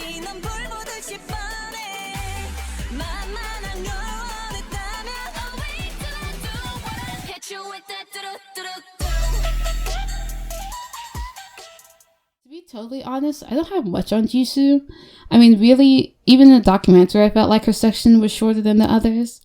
To be totally honest, I don't have much on Jisoo. I mean, really, even in the documentary, I felt like her section was shorter than the others.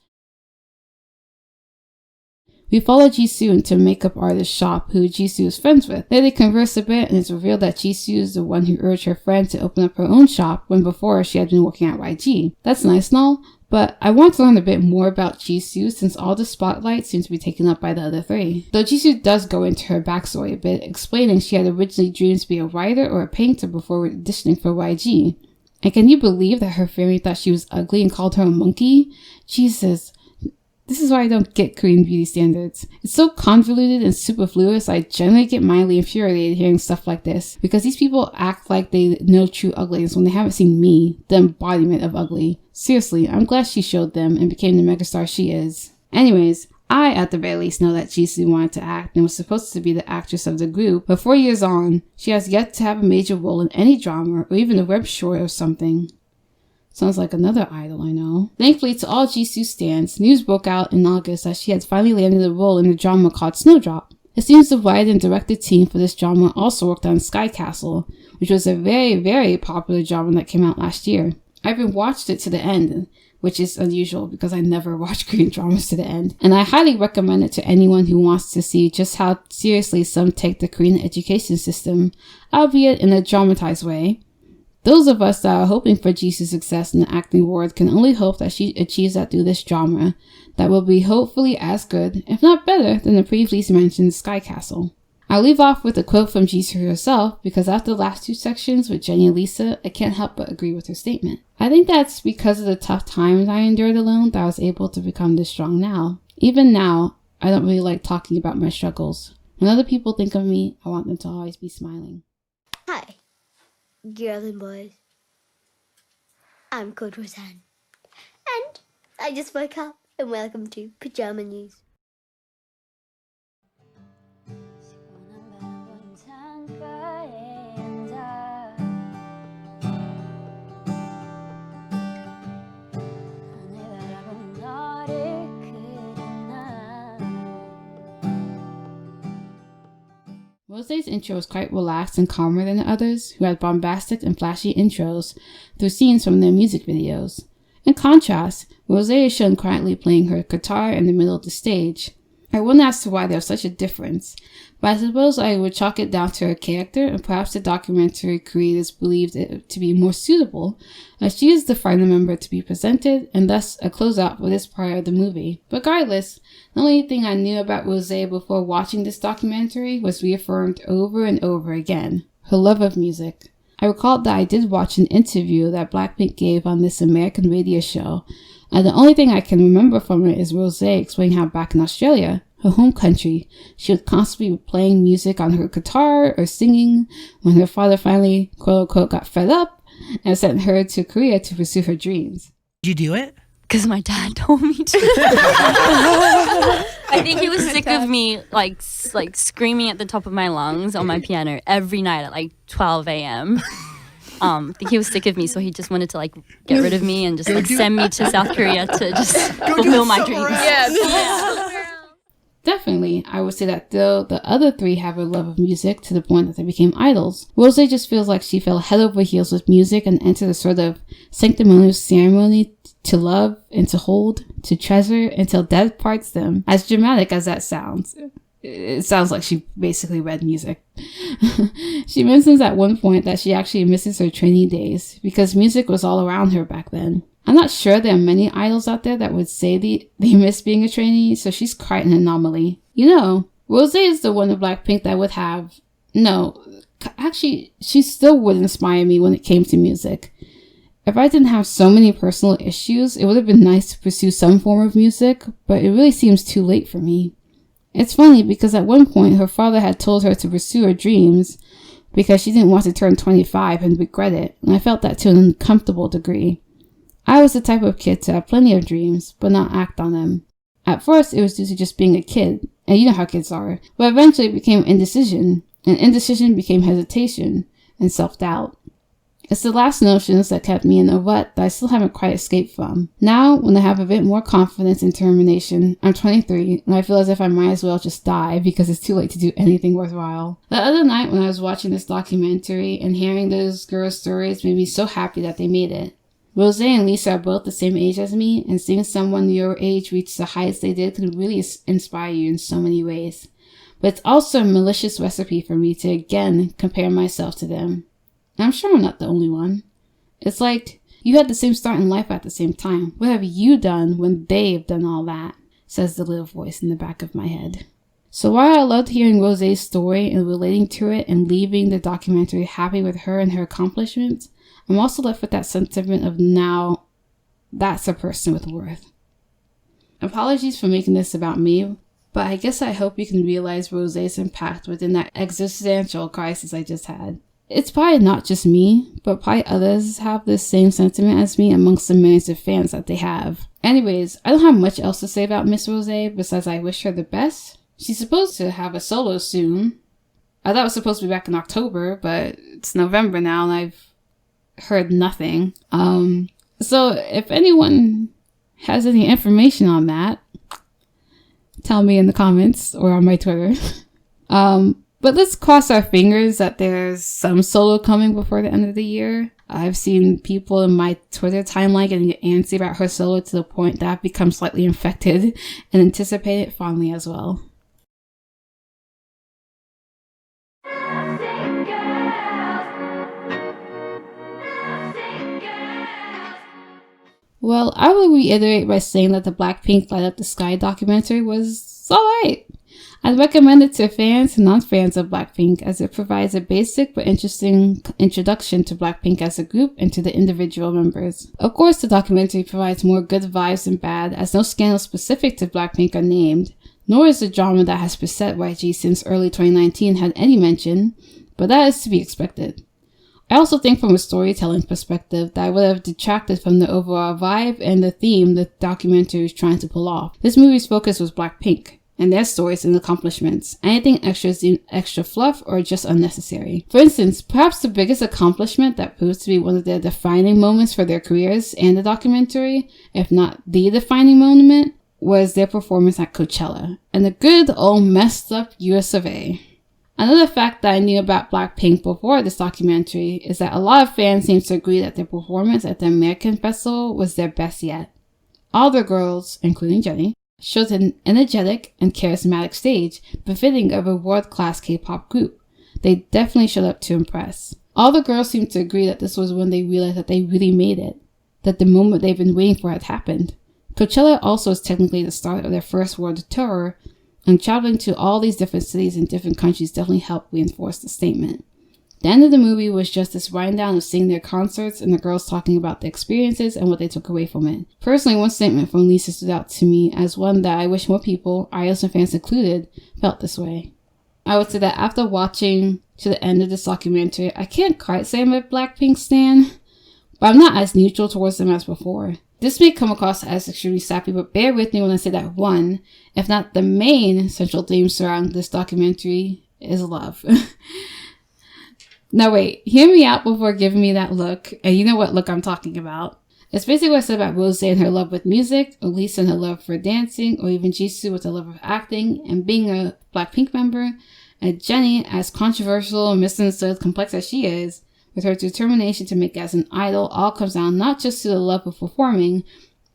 We follow Jisoo into a makeup artist's shop who Jisoo is friends with. There they converse a bit and it's revealed that Jisoo is the one who urged her friend to open up her own shop when before she had been working at YG. That's nice and all, but I want to learn a bit more about Jisoo since all the spotlight seems to be taken up by the other three. Though Jisoo does go into her backstory a bit, explaining she had originally dreamed to be a writer or a painter before auditioning for YG. And can you believe that her family thought she was ugly and called her a monkey? Jesus. This is why I don't get Korean beauty standards. It's so convoluted and superfluous, I generally get mildly infuriated hearing stuff like this, because these people act like they know true ugliness when they haven't seen me, the embodiment of ugly. Seriously, I'm glad she showed them and became the megastar she is. Anyways, I at the very least know that Jisoo wanted to act and was supposed to be the actress of the group, but 4 years on, she has yet to have a major role in any drama or even a web short or something. Sounds like another idol I know. Thankfully to all Jisoo stans, news broke out in August that she had finally landed a role in a drama called Snowdrop. It seems the writer and directed team for this drama also worked on Sky Castle, which was a very, very popular drama that came out last year. I even watched it to the end, which is unusual because I never watch Korean dramas to the end. And I highly recommend it to anyone who wants to see just how seriously some take the Korean education system, albeit in a dramatized way. Those of us that are hoping for Jisoo's success in the acting world can only hope that she achieves that through this drama that will be hopefully as good, if not better, than the previously mentioned Sky Castle. I'll leave off with a quote from Jisoo herself because after the last two sections with Jenny and Lisa, I can't help but agree with her statement. I think that's because of the tough times I endured alone that I was able to become this strong now. Even now, I don't really like talking about my struggles. When other people think of me, I want them to always be smiling. Hi, girls and boys. I'm called Rosé. And I just woke up and welcome to Pajama News. Rosé's intro was quite relaxed and calmer than the others, who had bombastic and flashy intros through scenes from their music videos. In contrast, Rosé is shown quietly playing her guitar in the middle of the stage. I wouldn't ask why there was such a difference, but I suppose I would chalk it down to her character, and perhaps the documentary creators believed it to be more suitable, as she is the final member to be presented, and thus a closeout for this part of the movie. Regardless, the only thing I knew about Rosé before watching this documentary was reaffirmed over and over again: her love of music. I recalled that I did watch an interview that BLACKPINK gave on this American radio show, and the only thing I can remember from it is Rosé explaining how back in Australia, her home country, she would constantly be playing music on her guitar or singing when her father finally, quote-unquote, got fed up and sent her to Korea to pursue her dreams. Did you do it? Because my dad told me to. I think he was sick of me like screaming at the top of my lungs on my piano every night at like 12 a.m. I think he was sick of me, so he just wanted to like get rid of me and just like send me to South Korea to just fulfill my dreams. Yeah. Definitely, I would say that though the other three have a love of music to the point that they became idols, Rosé just feels like she fell head over heels with music and entered a sort of sanctimonious ceremony to love and to hold, to treasure until death parts them. As dramatic as that sounds, it sounds like she basically read music. She mentions at one point that she actually misses her trainee days because music was all around her back then. I'm not sure there are many idols out there that would say they miss being a trainee, so she's quite an anomaly. You know, Rosé is the one of BLACKPINK that would have... No, actually, she still would inspire me when it came to music. If I didn't have so many personal issues, it would have been nice to pursue some form of music, but it really seems too late for me. It's funny because at one point her father had told her to pursue her dreams because she didn't want to turn 25 and regret it, and I felt that to an uncomfortable degree. I was the type of kid to have plenty of dreams, but not act on them. At first, it was due to just being a kid, and you know how kids are, but eventually it became indecision, and indecision became hesitation and self-doubt. It's the last notions that kept me in a rut that I still haven't quite escaped from. Now, when I have a bit more confidence and determination, I'm 23, and I feel as if I might as well just die because it's too late to do anything worthwhile. The other night when I was watching this documentary and hearing those girls' stories made me so happy that they made it. Rosé and Lisa are both the same age as me, and seeing someone your age reach the heights they did could really inspire you in so many ways. But it's also a malicious recipe for me to again compare myself to them. I'm sure I'm not the only one. It's like, you had the same start in life at the same time. What have you done when they've done all that? Says the little voice in the back of my head. So while I loved hearing Rosé's story and relating to it and leaving the documentary happy with her and her accomplishments, I'm also left with that sentiment of now, that's a person with worth. Apologies for making this about me, but I guess I hope you can realize Rosé's impact within that existential crisis I just had. It's probably not just me, but probably others have the same sentiment as me amongst the millions of fans that they have. Anyways, I don't have much else to say about Miss Rosé besides I wish her the best. She's supposed to have a solo soon. I thought it was supposed to be back in October, but it's November now and I've heard nothing. So if anyone has any information on that, tell me in the comments or on my Twitter. But let's cross our fingers that there's some solo coming before the end of the year. I've seen people in my Twitter timeline getting antsy about her solo to the point that I've become slightly infected and anticipate it fondly as well. Well, I will reiterate by saying that the BLACKPINK Light Up the Sky documentary was alright. I'd recommend it to fans and non-fans of BLACKPINK as it provides a basic but interesting introduction to BLACKPINK as a group and to the individual members. Of course, the documentary provides more good vibes than bad as no scandals specific to BLACKPINK are named, nor is the drama that has beset YG since early 2019 had any mention, but that is to be expected. I also think from a storytelling perspective that I would have detracted from the overall vibe and the theme the documentary is trying to pull off. This movie's focus was BLACKPINK and their stories and accomplishments. Anything extra is deemed extra fluff or just unnecessary. For instance, perhaps the biggest accomplishment that proves to be one of the defining moments for their careers and the documentary, if not the defining moment, was their performance at Coachella and the good old messed up US of A. Another fact that I knew about BLACKPINK before this documentary is that a lot of fans seem to agree that their performance at the American Festival was their best yet. All the girls, including Jennie, showed an energetic and charismatic stage befitting of a world-class K-pop group. They definitely showed up to impress. All the girls seemed to agree that this was when they realized that they really made it, that the moment they've been waiting for had happened. Coachella also is technically the start of their first world tour, and traveling to all these different cities in different countries definitely helped reinforce the statement. The end of the movie was just this rundown of seeing their concerts and the girls talking about the experiences and what they took away from it. Personally, one statement from Lisa stood out to me as one that I wish more people, idols and fans included, felt this way. I would say that after watching to the end of this documentary, I can't quite say I'm a BLACKPINK stan, but I'm not as neutral towards them as before. This may come across as extremely sappy, but bear with me when I say that one, if not the main central theme surrounding this documentary, is love. Now wait, hear me out before giving me that look, and you know what look I'm talking about. It's basically what I said about Rosé and her love with music, or Lisa and her love for dancing, or even Jisoo with her love of acting and being a BLACKPINK member, and Jennie, as controversial, misunderstood, complex as she is, with her determination to make it as an idol, all comes down not just to the love of performing,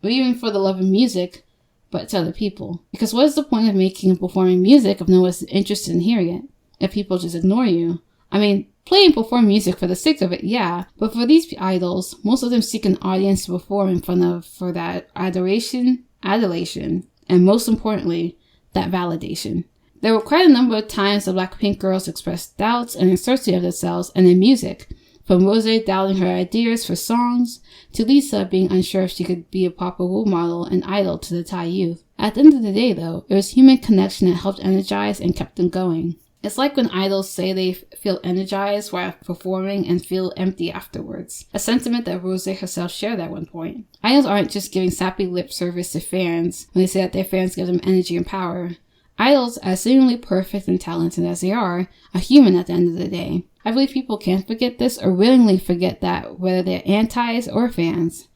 or even for the love of music, but to other people. Because what is the point of making and performing music if no one's interested in hearing it? If people just ignore you? I mean, play and perform music for the sake of it, yeah, but for these idols, most of them seek an audience to perform in front of for that adoration, adulation, and most importantly, that validation. There were quite a number of times the BLACKPINK girls expressed doubts and uncertainty of themselves and their music, from Rosé doubting her ideas for songs, to Lisa being unsure if she could be a proper role model and idol to the Thai youth. At the end of the day, though, it was human connection that helped energize and kept them going. It's like when idols say they feel energized while performing and feel empty afterwards, a sentiment that Rosé herself shared at one point. Idols aren't just giving sappy lip service to fans when they say that their fans give them energy and power. Idols, as seemingly perfect and talented as they are human at the end of the day. I believe people can't forget this or willingly forget that, whether they're antis or fans.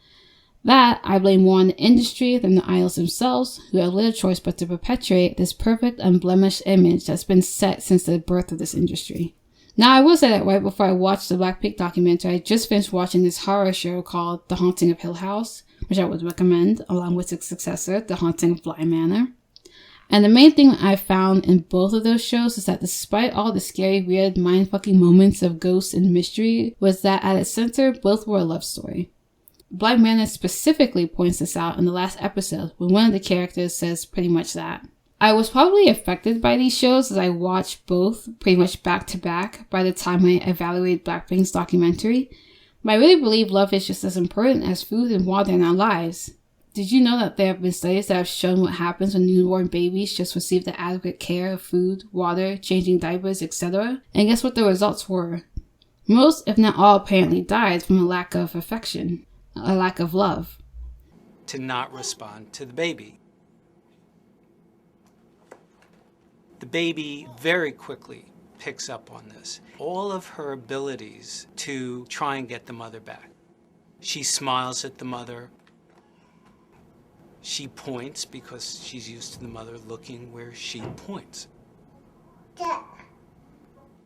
That I blame more on the industry than the idols themselves, who have little choice but to perpetuate this perfect, unblemished image that's been set since the birth of this industry. Now, I will say that right before I watched the BLACKPINK documentary, I just finished watching this horror show called The Haunting of Hill House, which I would recommend, along with its successor, The Haunting of Bly Manor. And the main thing I found in both of those shows is that despite all the scary, weird, mind-fucking moments of ghosts and mystery, was that at its center, both were a love story. Bly Manor specifically points this out in the last episode, when one of the characters says pretty much that. I was probably affected by these shows as I watched both pretty much back to back by the time I evaluated BLACKPINK's documentary, but I really believe love is just as important as food and water in our lives. Did you know that there have been studies that have shown what happens when newborn babies just receive the adequate care of food, water, changing diapers, etc.? And guess what the results were? Most, if not all, apparently died from a lack of affection, a lack of love. To not respond to the baby. The baby very quickly picks up on this. All of her abilities to try and get the mother back. She smiles at the mother. She points because she's used to the mother looking where she points.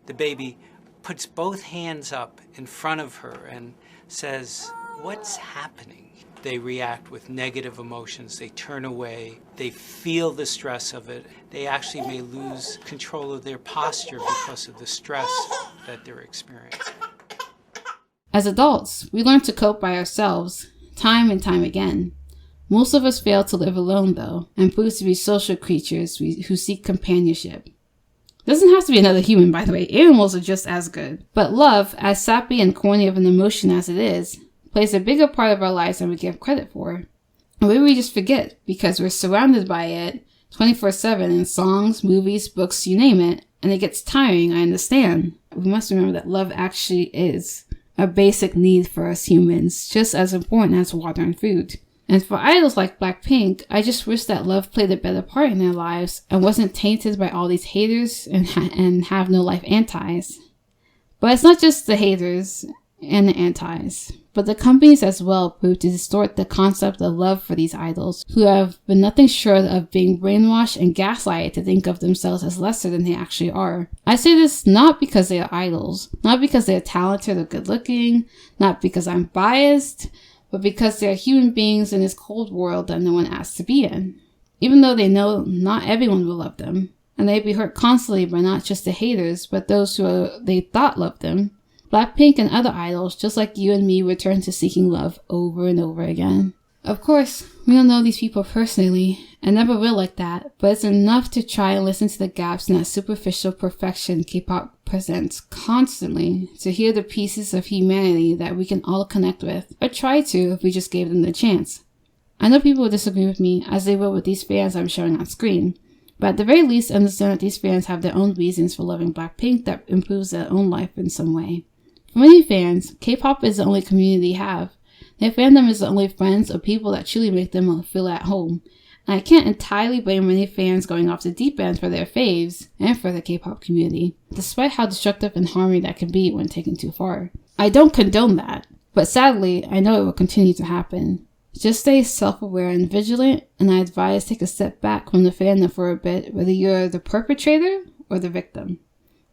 The baby puts both hands up in front of her and says, "What's happening?" They react with negative emotions. They turn away. They feel the stress of it. They actually may lose control of their posture because of the stress that they're experiencing. As adults, we learn to cope by ourselves, time and time again. Most of us fail to live alone, though, and prove to be social creatures who seek companionship. Doesn't have to be another human, by the way. Animals are just as good. But love, as sappy and corny of an emotion as it is, plays a bigger part of our lives than we give credit for. And maybe we just forget because we're surrounded by it 24/7 in songs, movies, books, you name it, and it gets tiring, I understand. We must remember that love actually is a basic need for us humans, just as important as water and food. And for idols like BLACKPINK, I just wish that love played a better part in their lives and wasn't tainted by all these haters and have no life antis. But it's not just the haters and the antis, but the companies as well prove to distort the concept of love for these idols, who have been nothing short of being brainwashed and gaslighted to think of themselves as lesser than they actually are. I say this not because they are idols, not because they are talented or good looking, not because I'm biased, but because they are human beings in this cold world that no one asks to be in. Even though they know not everyone will love them, and they'd be hurt constantly by not just the haters, but those who they thought loved them, BLACKPINK and other idols, just like you and me, return to seeking love over and over again. Of course, we don't know these people personally, and never will like that, but it's enough to try and listen to the gaps in that superficial perfection K-pop presents constantly, to hear the pieces of humanity that we can all connect with, or try to if we just gave them the chance. I know people will disagree with me, as they will with these fans I'm showing on screen, but at the very least understand that these fans have their own reasons for loving BLACKPINK that improves their own life in some way. For many fans, K-pop is the only community they have. Their fandom is the only friends or people that truly make them feel at home. And I can't entirely blame many fans going off the deep end for their faves and for the K-pop community, despite how destructive and harming that can be when taken too far. I don't condone that, but sadly, I know it will continue to happen. Just stay self-aware and vigilant, and I advise take a step back from the fandom for a bit, whether you're the perpetrator or the victim.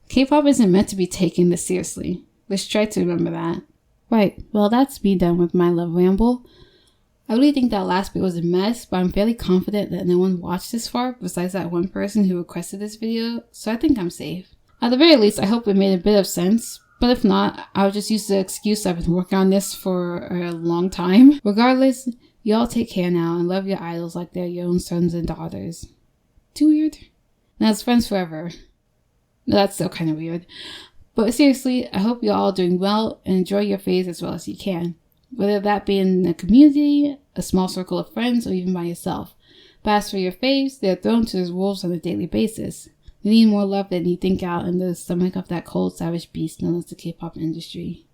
K-pop isn't meant to be taken this seriously. Let's try to remember that. Right, well that's me done with my love ramble. I really think that last bit was a mess, but I'm fairly confident that no one watched this far besides that one person who requested this video, so I think I'm safe. At the very least, I hope it made a bit of sense, but if not, I'll just use the excuse I've been working on this for a long time. Regardless, y'all take care now and love your idols like they're your own sons and daughters. Too weird? Now it's friends forever. No, that's still kind of weird. But seriously, I hope you're all doing well and enjoy your phase as well as you can. Whether that be in a community, a small circle of friends, or even by yourself. But as for your faves, they're thrown to the wolves on a daily basis. They need more love than you think out in the stomach of that cold, savage beast known as the K-pop industry.